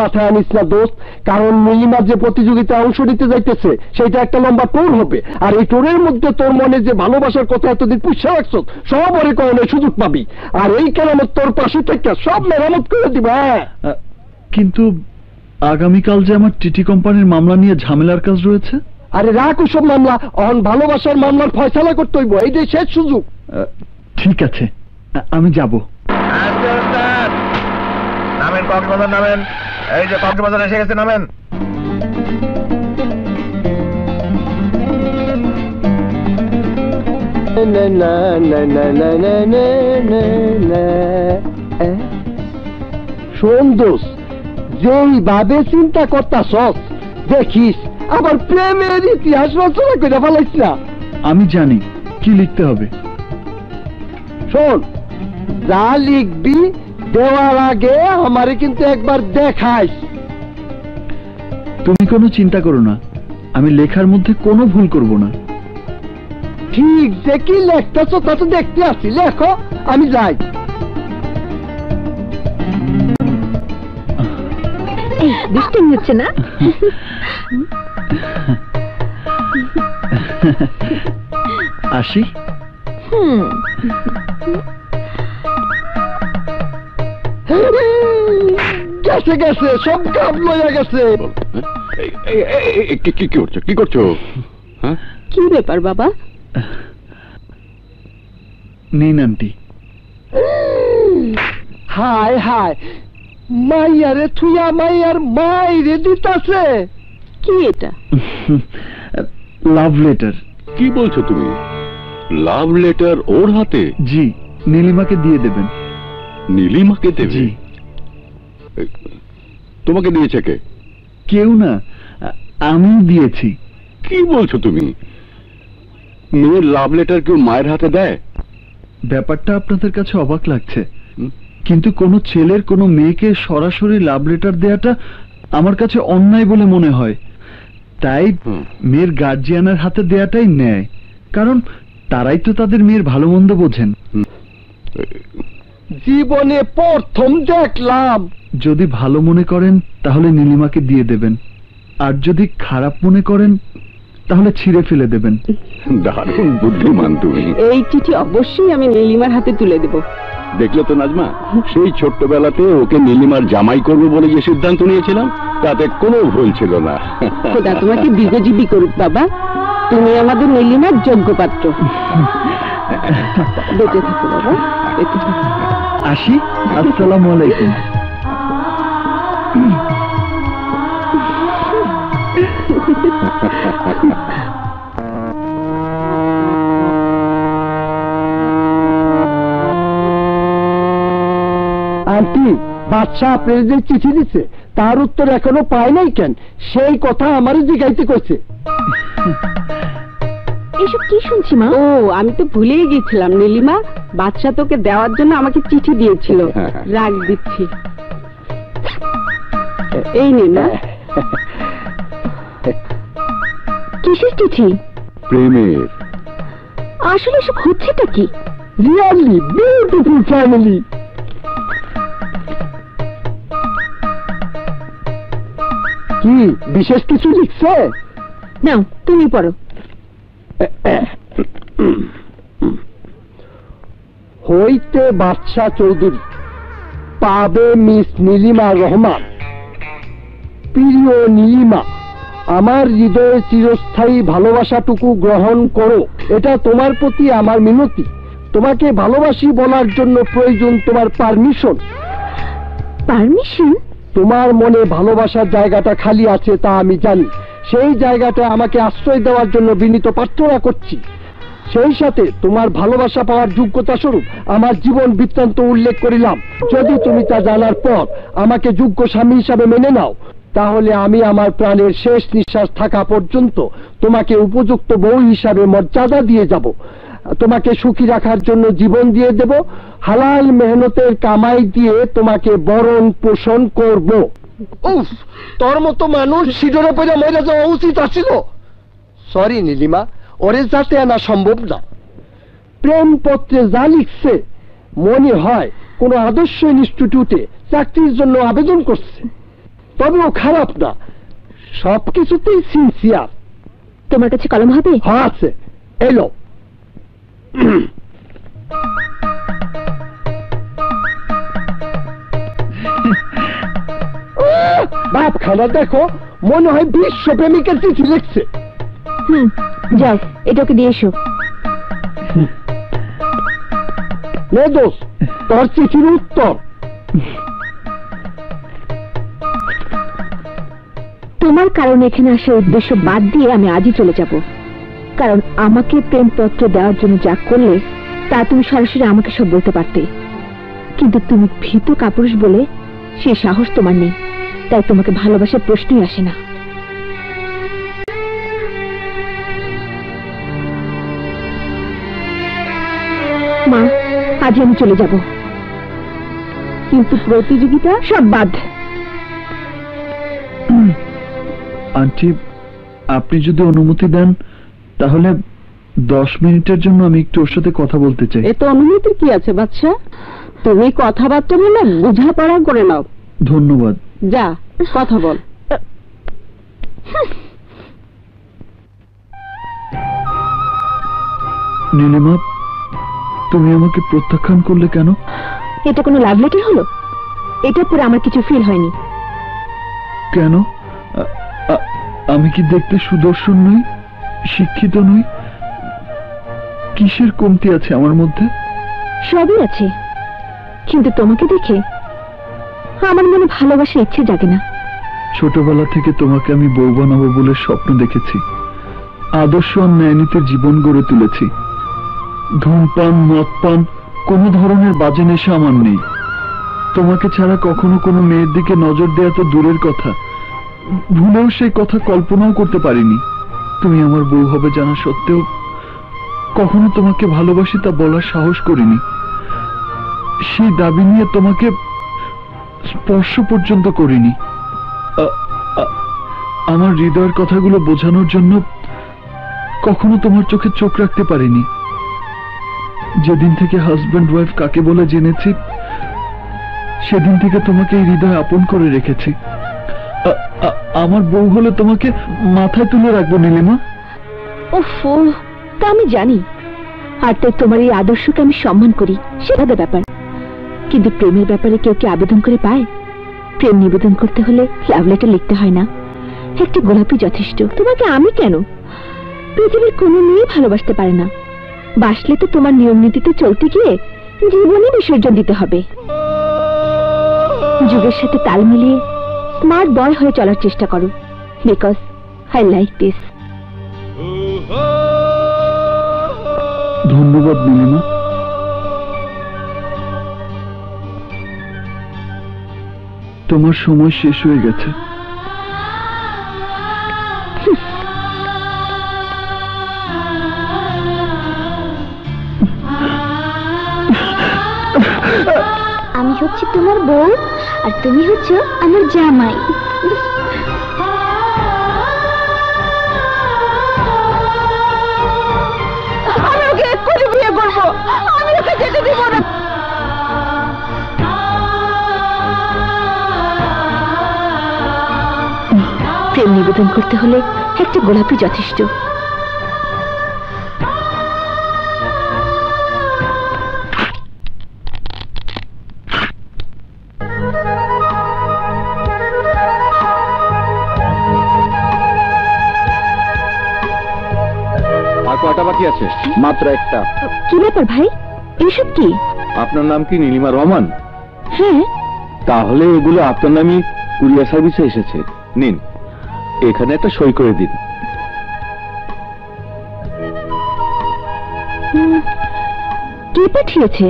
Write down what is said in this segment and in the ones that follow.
মাথায় আনিস না দোস্ত, কারণ নীলিমা যে প্রতিযোগিতায় অংশ নিতে যাইতেছে সেটা একটা লম্বা টোর হবে, আর এই টোরের মধ্যে তোর মনে যে ভালোবাসার কথা এতদিন পুষে রাখছ সব ওরে করানোর সুযোগ পাবি, আর এই কেরামত তোর পাশে থেকে সব মেরামত করে দিবে। হ্যাঁ, কিন্তু আগামীকাল যে আমার টিটি কোম্পানির মামলা নিয়ে ঝামেলার কাজ রয়েছে। আরে রাখ ওসব মামলা, অহন ভালোবাসার মামলার ফয়সালা করতে হইব, এইটাই শেষ সুযোগ। ঠিক আছে, আমি যাব। নামেন কক্সবাজার, নামেন। এই যে কক্সবাজার এসে গেছে, নামেন। শোন দোষ, যেইভাবে চিন্তা করতাছস দেখিস আবার প্রেমের ইতিহাস রচনা করে ফেলাইস না। আমি জানি কি লিখতে হবে। শোন, যা লিখবি দেওয়ার আগে আমারে কিন্তু একবার দেখাইস। তুমি কোনো চিন্তা করো না, আমি লেখার মধ্যে কোনো ভুল করব না। ঠিক যে কি লেখতেছ তা তো দেখতে আসি, লেখো, আমি যাই। দুষ্টিং হচ্ছে না? আসি। গেছে গেছে, সব কাপ লইয়া গেছে। কি করছো? কি ব্যাপার বাবা? নিন আন্টি। হায় হায়, মাইয়ারে থুইয়া মাইয়ার মাইরে দিতাছে। কি এটা? Love letter. কি বলছো তুমি? লাভ লেটার ওর হাতে? জি, নীলিমাকে দিয়ে দেবেন। নীলিমাকে দেবে? জি। তোমাকে দিয়েছে কে? কেউ না, আমি দিয়েছি। কি বলছো তুমি? মেয়ের লাভ লেটার কেউ মায়ের হাতে দেয়? ব্যাপারটা আপনাদের কাছে অবাক লাগছে, কিন্তু কোনো ছেলের কোনো মেয়েকে সরাসরি লাভ লেটার দেওয়াটা আমার কাছে অন্যায় বলে মনে হয়। তাই মেয়ের গার্জিয়ানের হাতে দেওয়াটাই ন্যায়, কারণ তারাই তো তাদের মেয়ের ভালো মন্দ বোঝেন। জীবনে প্রথম দেখলাম। যদি ভালো মনে করেন তাহলে নীলিমাকে দিয়ে দেবেন, আর যদি খারাপ মনে করেন তাহলে ছিঁড়ে ফেলে দেবেন। দারুণ বুদ্ধিমান তুমি। এই চিঠি অবশ্যই আমি নীলিমার হাতে তুলে দেব। দেখলে তো নাজমা, সেই ছোট্টবেলাতে ওকে নীলিমার জামাই করবো বলে যে সিদ্ধান্ত নিয়েছিলাম তাতে কোনো ভুল ছিল না। খোদা তোমাকে দীর্ঘজীবী করুক বাবা, তুমি আমাদের নীলিমার যোগ্য পাত্র। বেঁচে থাকো বাবা, বেঁচে থাকো। আসি, আসসালামু আলাইকুম। আন্টি, বাদশাহ আপনার যে চিঠি দিচ্ছে তার উত্তর এখনো পায় নাই কেন? সেই কথা আমারও জিজ্ঞাইতে করছে। এসব কি শুনছি মা? ও, আমি তো ভুলেই গেছিলাম। নীলিমা, বাদশাহ তোকে দেওয়ার জন্য আমাকে চিঠি দিয়েছিল, রাগ দিচ্ছি। এই নে না। কিসের চিঠি? প্রেমের। আসলে সব হচ্ছেটা কি? Really beautiful family. কি বিশেষ কিছু লিখছে? নাও তুমি পড়ো। হইতে বাদশাহ চৌধুরী, পাবে মিস নীলিমা রহমান। প্রিয় নীলিমা, আমার হৃদয়ে চিরস্থায়ী ভালোবাসাটুকু গ্রহণ করো, এটা তোমার প্রতি আমার মিনতি। তোমাকে ভালোবাসি বলার জন্য প্রয়োজন তোমার পারমিশন। পারমিশন? তোমার মনে ভালোবাসার জায়গাটা খালি আছে তা আমি জানি। সেই জায়গাটা আমাকে আশ্রয় দেওয়ার জন্য বিনীত প্রার্থনা করছি। সেই সাথে তোমার ভালোবাসা পাওয়ার যোগ্যতা স্বরূপ আমার জীবন বৃত্তান্ত উল্লেখ করিলাম। যদি তুমি তা জানার পর আমাকে যোগ্য স্বামী হিসাবে মেনে নাও, তাহলে আমি আমার প্রাণের শেষ নিঃশ্বাস থাকা পর্যন্ত তোমাকে উপযুক্ত বউ হিসাবে মর্যাদা দিয়ে যাব। তোমাকে সুখী রাখার জন্য জীবন দিয়ে দেব। হালাল মেহনতের কামাই দিয়ে তোমাকে বরণ পোষণ করব। উফ, তোর মতো মানুষ শিডরে পড়ে মরে যাওয়া উচিত আছিল। সরি নীলিমা, ওরে যাতে আনা সম্ভব না। প্রেমপত্রে যা লিখছে মনে হয় কোনো আদর্শ ইনস্টিটিউটে চাকরির জন্য আবেদন করছে। তবে ও খারাপ না, সবকিছুতেই সিনসিয়ার। তোমার কাছে কলম হবে? হ্যাঁ আছে, এলো। বাপ খানা দেখো, মনে হয় বিশ্ব প্রেমিকের চিঠি লিখছে। যাও, এটাকে দিয়ে এসো। নে দোষ, তোর চিঠির উত্তর। তোমার কারণে এখানে আসার উদ্দেশ্য বাদ দিয়ে আমি আজই চলে যাব। কারণ আমাকে প্রেমপত্র দেওয়ার জন্য যা করলে তা তুমি সরাসরি আমাকে সব বলতে পারতে, কিন্তু তুমি ভীতু কাপুরুষ বলে সে সাহস তোমার নেই, তাই তোমাকে ভালোবাসার প্রশ্নই আসে না। মা, আজ আমি চলে যাব, কিন্তু প্রতিযোগিতা সব বাদ। আন্টি, আপনি যদি অনুমতি দেন তাহলে 10 মিনিটের জন্য আমি একটু ওর সাথে কথা বলতে চাই। এ তো অনুমতির কি আছে বাচ্চা, তুমি কথাবার্তা বলে বোঝাপড়া করে নাও। ধন্যবাদ। যা, কথা বল। নীলিমা, তুমি আমাকে প্রত্যাখ্যান করলে কেন? এটা কোনো লাভ লেটার হলো? এটা পরে আমার কিছু ফিল হয়নি। কেন? আমি কি দেখতে সুদর্শন নই, শিক্ষিত নই? কিসের কমতি আছে আমার মধ্যে? সবই আছে, কিন্তু তোমাকে দেখে আমার মনে ভালোবাসার ইচ্ছে জাগে না। ছোটবেলা থেকে তোমাকে আমি বউ বানাবো বলে স্বপ্ন দেখেছি, আদর্শ আর ন্যায়নীতির জীবন গড়ে তুলেছি। ধূমপান, মদপান, কোনো ধরনের বাজে নেশা আমার নেই। তোমাকে ছাড়া কখনো কোনো মেয়ের দিকে নজর দেওয়া তো দূরের কথা, ভুলেও সেই কথা কল্পনাও করতে পারিনি। তুমি আমার বউ হবে জানা সত্ত্বেও কখনো তোমাকে ভালোবাসি তা বলার সাহস করিনি। সেই দাবি নিয়ে তোমাকে স্পর্শ পর্যন্ত করিনি। আমার হৃদয়ের কথাগুলো বোঝানোর জন্য কখনো তোমার চোখে চোখ রাখতে পারিনি। যেদিন থেকে হাজব্যান্ড ওয়াইফ কাকে বলে জেনেছি, সেদিন থেকে তোমাকে এই হৃদয় আপন করে রেখেছি। আমার বউ হলে তোমাকে মাথায় তুলে রাখবো নীলিমা। ওফো, তা আমি জানি, আর তাই তোমার এই আদর্শকে আমি সম্মান করি, সেটা ব্যাপার। কিন্তু প্রেমের ব্যাপারে কেউ কি আবেদন করে পায়? প্রেম নিবেদন করতে হলে লাভ লেটার লিখতে হয় না, একটা গোলাপই যথেষ্ট। তোমাকে আমি কেন, পৃথিবীর কোনো মেয়ে ভালোবাসতে পারে না। বাসলে তো তোমার নিয়ম নীতিতে চলতে গিয়ে জীবনে বিসর্জন দিতে হবে। যুগের সাথে তাল মিলিয়ে স্মার্ট বয় হয়ে চলার চেষ্টা করো, বিকজ আই লাইক দিস। ধন্যবাদ নীলিমা। তোমার সময় শেষ হয়ে গেছে। আমি হচ্ছে তোমার বউ আর তুমি হচ্ছে আমার জামাই। আমি ওকে এক্ষুনি বিয়ে করবো, আমি ওকে যেতে দিব না। প্রেম নিবেদন করতে হলে একটা গোলাপই যথেষ্ট। আর কয়টা বাকি আছে? মাত্র একটা। কি ব্যাপার ভাই, এইসব কি? আপনার নাম কি নীলিমা রহমান? হ্যাঁ। তাহলে এগুলো আপনার নামই কুরিয়ার সার্ভিসে এসেছে। নিন, এখানে একটা সই করে দিন। কে পাঠিয়েছে?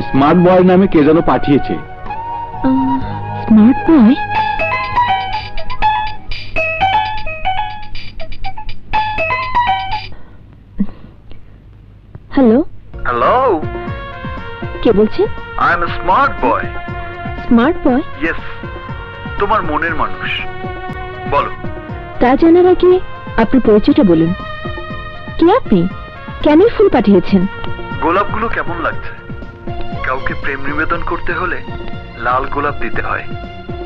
স্মার্ট বয় নামে কে যেন পাঠিয়েছে। Smart boy? হ্যালো। হ্যালো, কে বলছেন? I am smart boy. Smart boy? Yes, তোমার মনের মানুষ। বলো। তা জানার আগে আপনার পরিচয়টা বলুন। কে আপনি? কেন ফুল পাঠিয়েছেন? গোলাপগুলো কেমন লাগছে? কাউকে প্রেম নিবেদন করতে হলে লাল গোলাপ দিতে হয়,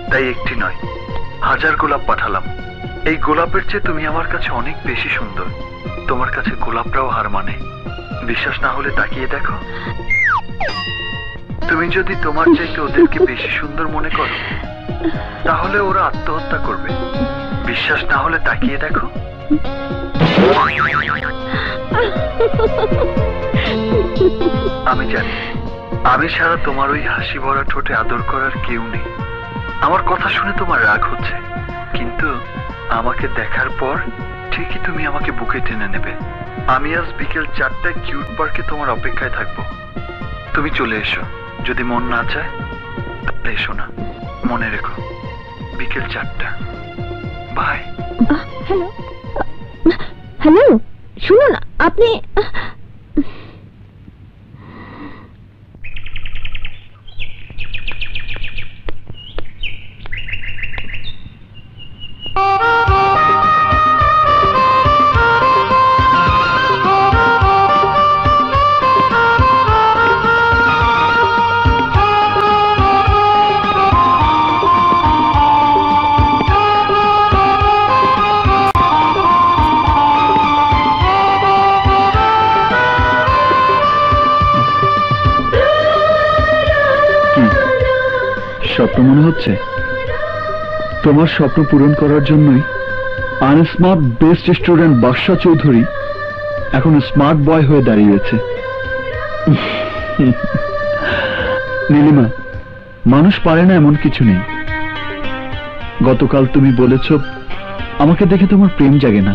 তাই একটি নয় 1000 গোলাপ পাঠালাম। এই গোলাপের চেয়ে তুমি আমার কাছে অনেক বেশি সুন্দর। তোমার কাছে গোলাপটাও হার মানে। বিশ্বাস না হলে তাকিয়ে দেখো। তুমি যদি তোমার চাইতে ওদেরকে বেশি সুন্দর মনে করো, তাহলে ওরা আত্মহত্যা করবে। বিশ্বাস না হলে তাকিয়ে দেখো। আমি জানি, আমি ছাড়া তোমার ওই হাসি ভরা ঠোঁটে আদর করার কেউ নেই। আমার কথা শুনে তোমার রাগ হচ্ছে, কিন্তু আমাকে দেখার পর ঠিকই তুমি আমাকে বুকে টেনে নেবে। আমি আজ বিকেল 4টায় কিউট পার্কে তোমার অপেক্ষায় থাকবো। তুমি চলে এসো। যদি মন না চায় তাহলে এসো না। মনে রেখো, বিকেল 4টা। বাই। হ্যালো হ্যালো, শুনুন আপনি। স্বপ্ন মনে হচ্ছে? তোমার স্বপ্ন পূরণ করার জন্যই আনস্মার্ট বেস্ট স্টুডেন্ট বাদশা চৌধুরী এখন স্মার্ট বয় হয়ে দাঁড়িয়েছে। নীলিমা, মানুষ পারে না এমন কিছু নেই। গতকাল তুমি বলেছ আমাকে দেখে তোমার প্রেম জাগে না।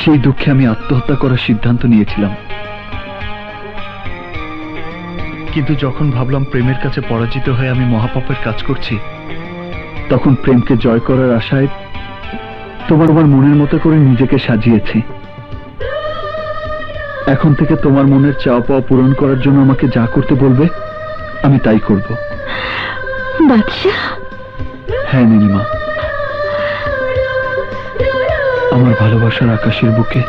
সেই দুঃখে আমি আত্মহত্যা করার সিদ্ধান্ত নিয়েছিলাম। কিন্তু যখন ভাবলাম প্রেমের কাছে পরাজিত হয়ে আমি মহাপাপের কাজ করছি, তখন প্রেমকে জয় করার আশায় তোমার আমার মনের মতো করে নিজেকে সাজিয়েছি। এখন থেকে তোমার মনের চাওয়া পাওয়া পূরণ করার জন্য আমাকে যা করতে বলবে আমি তাই করব। বাদশা? হ্যাঁ নীলিমা, আমার ভালোবাসার আকাশের বুকে